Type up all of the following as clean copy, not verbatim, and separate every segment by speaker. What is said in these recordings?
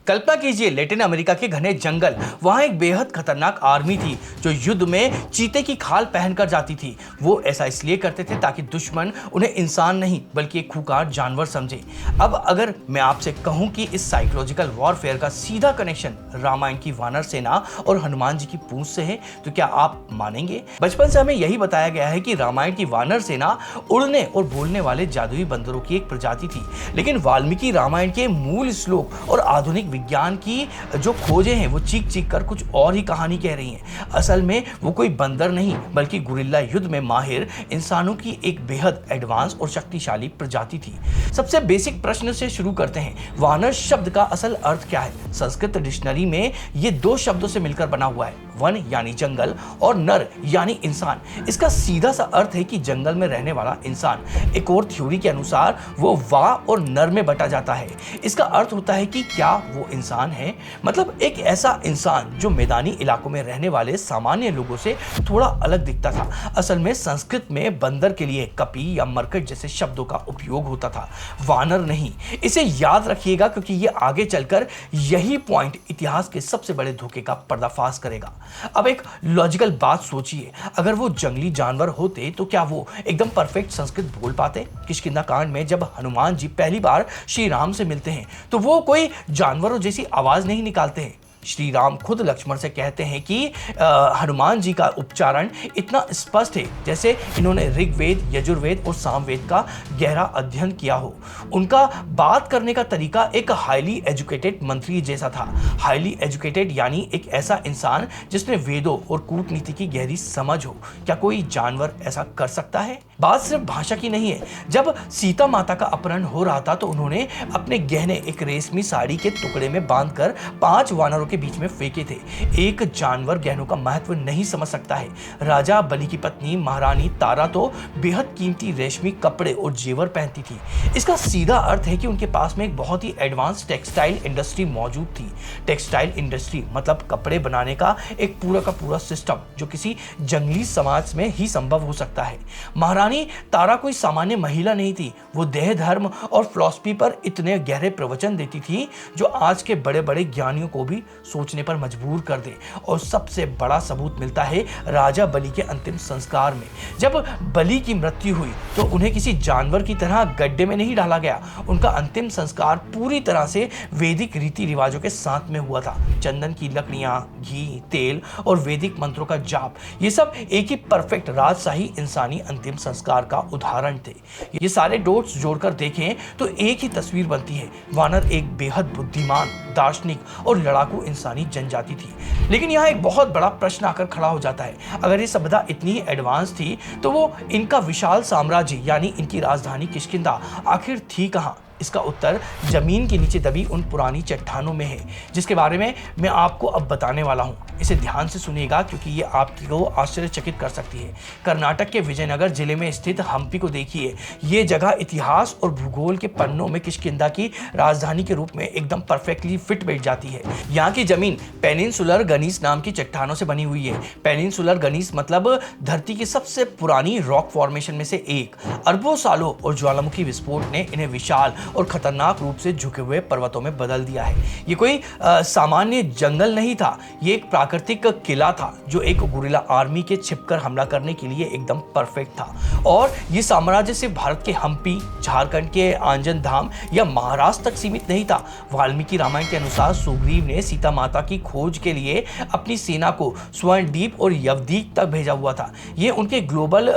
Speaker 1: कल्पना कीजिए Latin America के घने जंगल, वहां एक बेहद खतरनाक आर्मी थी जो युद्ध में चीते की खाल पहनकर जाती थी। वो ऐसा इसलिए करते थे ताकि दुश्मन उन्हें इंसान नहीं बल्कि एक खूंखार जानवर समझे। अब अगर मैं आपसे कहूं कि इस साइकोलॉजिकल वॉरफेयर का सीधा कनेक्शन रामायण की वानर सेना और हनुमान जी की पूंछ से है तो क्या आप मानेंगे? बचपन से हमें यही बताया गया है कि रामायण की वानर सेना उड़ने और बोलने वाले जादुई बंदरों की एक प्रजाति थी, लेकिन वाल्मीकि रामायण के मूल श्लोक और आधुनिक विज्ञान की जो खोजें हैं वो चीख चीख कर कुछ और ही कहानी कह रही हैं। असल में वो कोई बंदर नहीं बल्कि गुरिल्ला युद्ध में माहिर इंसानों की एक बेहद एडवांस और शक्तिशाली प्रजाति थी। सबसे बेसिक प्रश्न से शुरू करते हैं, वानर शब्द का असल अर्थ क्या है? संस्कृत डिक्शनरी में ये दो शब्दों से मिलकर बना हुआ है, वन यानी जंगल और नर यानी इंसान। इसका सीधा सा अर्थ है कि जंगल में रहने वाला इंसान। एक और थ्योरी के अनुसार वो वा और नर में बटा जाता है। इसका अर्थ होता है कि क्या वो इंसान है, मतलब एक ऐसा इंसान जो मैदानी इलाकों में रहने वाले सामान्य लोगों से थोड़ा अलग दिखता था। असल में संस्कृत में बंदर के लिए कपी या मरकट जैसे शब्दों का उपयोग होता था, वानर नहीं। इसे याद रखिएगा क्योंकि ये आगे चलकर यही पॉइंट इतिहास के सबसे बड़े धोखे का पर्दाफाश करेगा। अब एक लॉजिकल बात सोचिए, अगर वो जंगली जानवर होते तो क्या वो एकदम परफेक्ट संस्कृत बोल पाते? किष्किंधा कांड में जब हनुमान जी पहली बार श्री राम से मिलते हैं तो वो कोई जानवरों जैसी आवाज नहीं निकालते हैं। श्री राम खुद लक्ष्मण से कहते हैं कि हनुमान जी का उच्चारण इतना स्पष्ट है जैसे इन्होंने ऋग्वेद, यजुर्वेद और सामवेद का गहरा अध्ययन किया हो। उनका बात करने का तरीका एक हाईली एजुकेटेड मंत्री जैसा था। हाईली एजुकेटेड यानी एक ऐसा इंसान जिसने वेदों और कूटनीति की गहरी समझ हो। क्या कोई जानवर ऐसा कर सकता है? बात सिर्फ भाषा की नहीं है। जब सीता माता का अपहरण हो रहा था तो उन्होंने अपने गहने एक रेशमी साड़ी के टुकड़े में बांधकर 5 वानरों के बीच में फेंके थे। एक जानवर गहनों का महत्व नहीं समझ सकता है। राजा बलि की पत्नी महारानी तारा तो बेहद कीमती रेशमी कपड़े और जेवर पहनती थी। इसका सीधा अर्थ है कि उनके पास में एक बहुत ही एडवांस टेक्सटाइल इंडस्ट्री मौजूद थी। टेक्सटाइल इंडस्ट्री मतलब कपड़े बनाने का एक पूरा का पूरा सिस्टम जो किसी जंगली समाज में ही संभव हो सकता है। महारानी तारा कोई सामान्य महिला नहीं थी। वो देह धर्म और फिलॉसफी पर इतने गहरे प्रवचन देती थी जो आज के बड़े बड़े ज्ञानियों को भी सोचने पर मजबूर कर दे। और सबसे बड़ा सबूत मिलता है राजा बलि के अंतिम संस्कार में। जब बलि की मृत्यु हुई तो उन्हें किसी जानवर की तरह गड्ढे में नहीं डाला गया। उनका अंतिम संस्कार पूरी तरह से वैदिक रीति रिवाजों के साथ में हुआ था। चंदन की लकड़ियां, घी, तेल और वैदिक मंत्रों का जाप, ये सब एक ही परफेक्ट राजशाही इंसानी अंतिम संस्कार का उदाहरण थे। ये सारे डॉट्स जोड़कर देखें तो एक ही तस्वीर बनती है। वानर एक बेहद बुद्धिमान, दार्शनिक और लड़ाकू इंसानी जनजाति थी। लेकिन यहाँ एक बहुत बड़ा प्रश्न आकर खड़ा हो जाता है, अगर ये सभ्यता इतनी एडवांस थी तो वो इनका विशाल साम्राज्य यानी इनकी राजधानी किष्किंधा आखिर थी कहाँ? इसका उत्तर जमीन के नीचे दबी उन पुरानी चट्टानों में है जिसके बारे में मैं आपको अब बताने वाला हूँ। इसे ध्यान से सुनिएगा क्योंकि ये आपको आश्चर्यचकित कर सकती है। कर्नाटक के विजयनगर जिले में स्थित हम्पी को देखिए। ये जगह इतिहास और भूगोल के पन्नों में किष्किंधा की राजधानी के रूप में एकदम परफेक्टली फिट बैठ जाती है। यहाँ की जमीन पेनिनसुलर गनीस नाम की चट्टानों से बनी हुई है। पेनिनसुलर गनीस मतलब धरती की सबसे पुरानी रॉक फॉर्मेशन में से एक। अरबों सालों और ज्वालामुखी विस्फोट ने इन्हें विशाल और खतरनाक रूप से झुके हुए पर्वतों में बदल दिया है। ये कोई सामान्य जंगल नहीं था, ये एक प्राकृतिक किला था जो एक गुरिल्ला आर्मी के छिपकर हमला करने के लिए एकदम परफेक्ट था। और ये साम्राज्य सिर्फ भारत के हम्पी, झारखंड के आंजन धाम या महाराष्ट्र तक सीमित नहीं था। वाल्मीकि रामायण के अनुसार सुग्रीव ने सीता माता की खोज के लिए अपनी सेना को स्वर्णद्वीप और यवद्वीप तक भेजा हुआ था। ये उनके ग्लोबल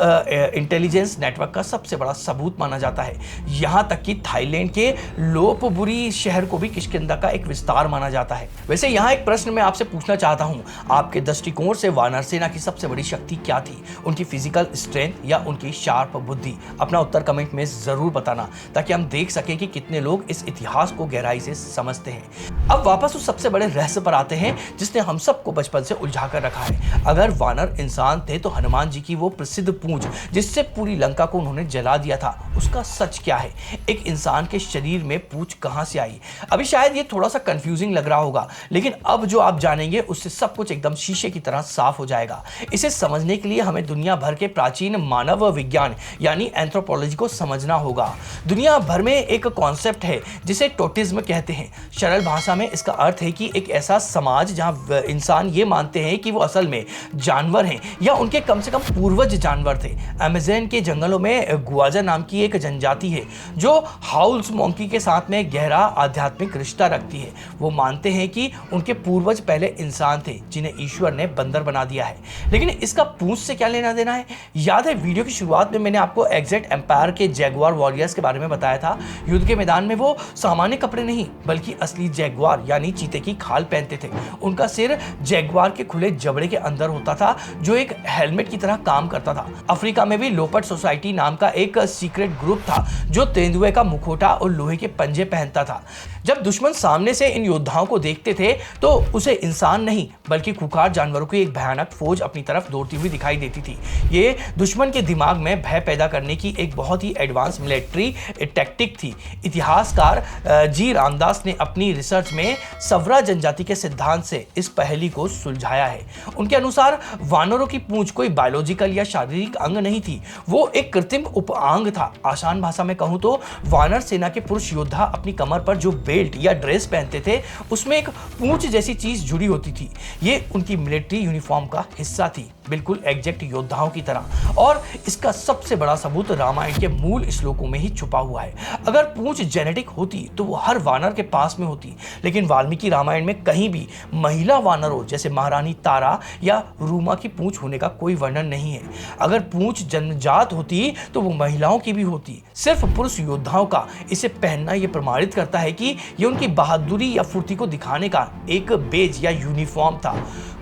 Speaker 1: इंटेलिजेंस नेटवर्क का सबसे बड़ा सबूत माना जाता है। यहाँ तक कि थाईलैंड के लोपबुरी शहर को भी किष्किंधा का एक विस्तार माना जाता है। वैसे यहाँ एक प्रश्न मैं आपसे पूछना चाहता हूँ, आपके दृष्टिकोण से वानर सेना की सबसे बड़ी शक्ति क्या थी? उनकी फिजिकल स्ट्रेंथ या उनकी शार्प बुद्धि? अपना उत्तर कमेंट में जरूर बताना ताकि हम देख सकें कि कितने लोग इस इतिहास को गहराई से समझते हैं। अब वापस उस सबसे बड़े रहस्य पर आते हैं जिसने हम सबको बचपन से उलझा कर रखा है। अगर वानर इंसान थे तो हनुमान जी की वो प्रसिद्ध पूंछ जिससे पूरी लंका को उन्होंने जला दिया था, उसका सच क्या है? एक इंसान के शरीर में पूंछ कहां से आई। अभी शायद ये थोड़ा सा कंफ्यूजिंग लग रहा होगा, लेकिन अब जो आप जानेंगे उससे सब कुछ एकदम शीशे की तरह साफ हो जाएगा। इसे समझने के लिए हमें दुनिया भर के प्राचीन मानव विज्ञान यानी एंथ्रोपोलॉजी को समझना होगा। दुनिया भर में एक कॉन्सेप्ट है जिसे टोटिज्म कहते हैं। सरल भाषा में इसका अर्थ है कि एक ऐसा समाज जहां इंसान ये मानते हैं कि वो असल में जानवर हैं या उनके कम से कम पूर्वज जानवर थे। अमेज़न के जंगलों में गुआजा नाम की एक जनजाति है जो हाउल्स मॉन्की के साथ में गहरा आध्यात्मिक रिश्ता रखती है। वो मानते हैं कि उनके पूर्वज पहले इंसान थे जिन्हें ईश्वर ने बंदर बना दिया है। लेकिन इसका पूंछ से क्या लेना देना है? याद है वीडियो की शुरुआत में मैंने आपको एग्जैक्ट एम्पायर के जैगुआर वॉरियर्स के बारे में बताया था। युद्ध के मैदान में वो सामान्य कपड़े नहीं बल्कि असली जैगुआर यानी चीते की खाल पहनते थे। उनका सिर जैगुआर के खुले जबड़े के अंदर होता था जो एक हेलमेट की तरह काम करता था। अफ्रीका में भी लोपर्ड सोसाइटी नाम का एक सीक्रेट ग्रुप था जो तेंदुए का मुखौटा और लोहे के पंजे पहनता था। जब दुश्मन सामने से इन योद्धाओं को देखते थे तो उसे इंसान नहीं बल्कि खूंखार जानवरों की एक भयानक फौज अपनी तरफ दौड़ती हुई दिखाई देती थी। ये दुश्मन के दिमाग में भय पैदा करने की एक बहुत ही एडवांस मिलिट्री टैक्टिक थी। इतिहासकार जी रामदास ने अपनी रिसर्च में सवरा जनजाति के सिद्धांत से इस पहेली को सुलझाया है। उनके अनुसार वानरों की पूंछ कोई बायोलॉजिकल या शारीरिक अंग नहीं थी, वो एक कृत्रिम उपांग था। आसान भाषा में कहूं तो वानर सेना के पुरुष योद्धा अपनी कमर पर जो बेल्ट या ड्रेस पहनते थे उसमें एक पूंछ जैसी चीज जुड़ी होती थी। ये उनकी मिलिट्री यूनिफॉर्म का हिस्सा थी, बिल्कुल एग्जैक्ट योद्धाओं की तरह। और इसका सबसे बड़ा सबूत रामायण के मूल श्लोकों में ही छुपा हुआ है। अगर पूंछ जेनेटिक होती तो वो हर वानर के पास में होती, लेकिन वाल्मीकि रामायण में कहीं भी महिला वानरों जैसे महारानी तारा या रूमा की पूंछ होने का कोई वर्णन नहीं है। अगर पूंछ जन्मजात होती तो वो महिलाओं की भी होती। सिर्फ पुरुष योद्धाओं का इसे पहनना ये प्रमाणित करता है कि ये उनकी बहादुरी या फुर्ती को दिखाने का एक बेज या यूनिफॉर्म था।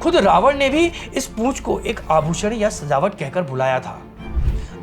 Speaker 1: खुद रावण ने भी इस पूंछ को एक आभूषण या सजावट कहकर बुलाया था।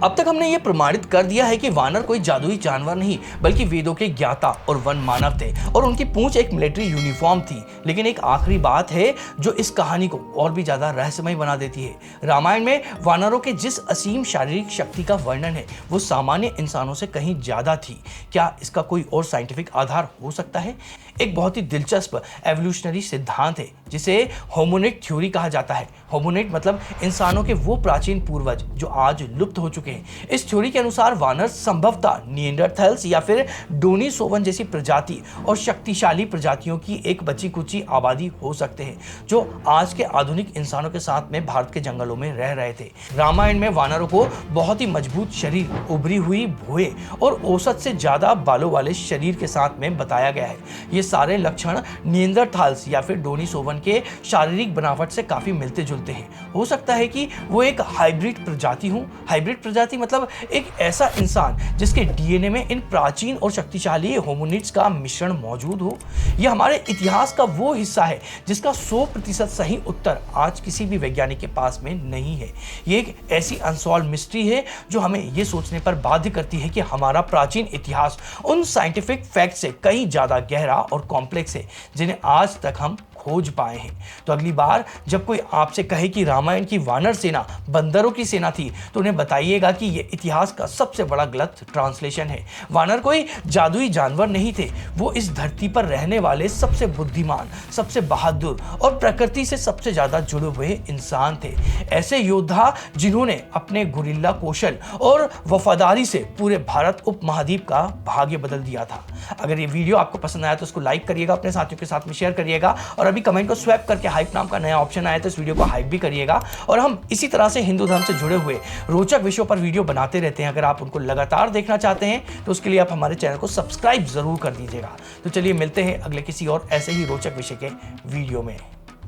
Speaker 1: अब तक हमने ये प्रमाणित कर दिया है कि वानर कोई जादुई जानवर नहीं बल्कि वेदों के ज्ञाता और वन मानव थे और उनकी पूंछ एक मिलिट्री यूनिफॉर्म थी। लेकिन एक आखिरी बात है जो इस कहानी को और भी ज्यादा रहस्यमय बना देती है। रामायण में वानरों के जिस असीम शारीरिक शक्ति का वर्णन है वो सामान्य इंसानों से कहीं ज्यादा थी। क्या इसका कोई और साइंटिफिक आधार हो सकता है? एक बहुत ही दिलचस्प एवोल्यूशनरी सिद्धांत है जिसे होमोनिड थ्योरी कहा जाता है। होमोनिड मतलब इंसानों के वो प्राचीन पूर्वज जो आज लुप्त हो चुके हैं। इस थ्योरी के अनुसार वानर संभवतः निएंडरथैल्स या फिर डोनिसोवन जैसी प्रजाति और शक्तिशाली प्रजातियों की एक बची कुची आबादी हो सकते हैं जो आज के आधुनिक इंसानों के साथ में भारत के जंगलों में रह रहे थे। रामायण में वानरों को बहुत ही मजबूत शरीर, उभरी हुई भुएं और औसत से ज्यादा बालों वाले शरीर के साथ में बताया गया है। ये सारे लक्षण निएंडरथाल्स या फिर डोनिसोवन के शारीरिक बनावट से काफी मिलते जुलते हैं। हो सकता है कि वो एक हाइब्रिड प्रजाति हो। हाइब्रिड प्रजाति मतलब एक ऐसा इंसान जिसके डीएनए में इन प्राचीन और शक्तिशाली होमोनिड्स का मिश्रण मौजूद हो। यह हमारे इतिहास का वो हिस्सा है जिसका 100% सही उत्तर आज किसी भी वैज्ञानिक के पास में नहीं है। ये एक ऐसी अनसॉल्व मिस्ट्री है जो हमें ये सोचने पर बाध्य करती है कि हमारा प्राचीन इतिहास उन साइंटिफिक फैक्ट से कहीं ज्यादा गहरा और कॉम्प्लेक्स है जिन्हें आज तक हम खोज पाए हैं। तो अगली बार जब कोई आपसे कहे कि रामायण की वानर सेना बंदरों की सेना थी तो उन्हें बताइएगा कि यह इतिहास का सबसे बड़ा गलत ट्रांसलेशन है। वानर कोई जादुई जानवर नहीं थे, वो इस धरती पर रहने वाले सबसे बुद्धिमान, सबसे बहादुर और प्रकृति से सबसे ज्यादा जुड़े हुए इंसान थे। ऐसे योद्धा जिन्होंने अपने गुरिल्ला कौशल और वफादारी से पूरे भारत उपमहाद्वीप का भाग्य बदल दिया था। अगर ये वीडियो आपको पसंद आया तो उसको लाइक करिएगा, अपने साथियों के साथ में शेयर करिएगा और अभी कमेंट को स्वैप करके हाइप नाम का नया ऑप्शन आया तो इस वीडियो को हाइप भी करिएगा। और हम इसी तरह से हिंदू धर्म से जुड़े हुए रोचक विषयों पर वीडियो बनाते रहते हैं। अगर आप उनको लगातार देखना चाहते हैं तो उसके लिए आप हमारे चैनल को सब्सक्राइब जरूर कर दीजिएगा। तो चलिए मिलते हैं अगले किसी और ऐसे ही रोचक विषय के वीडियो में।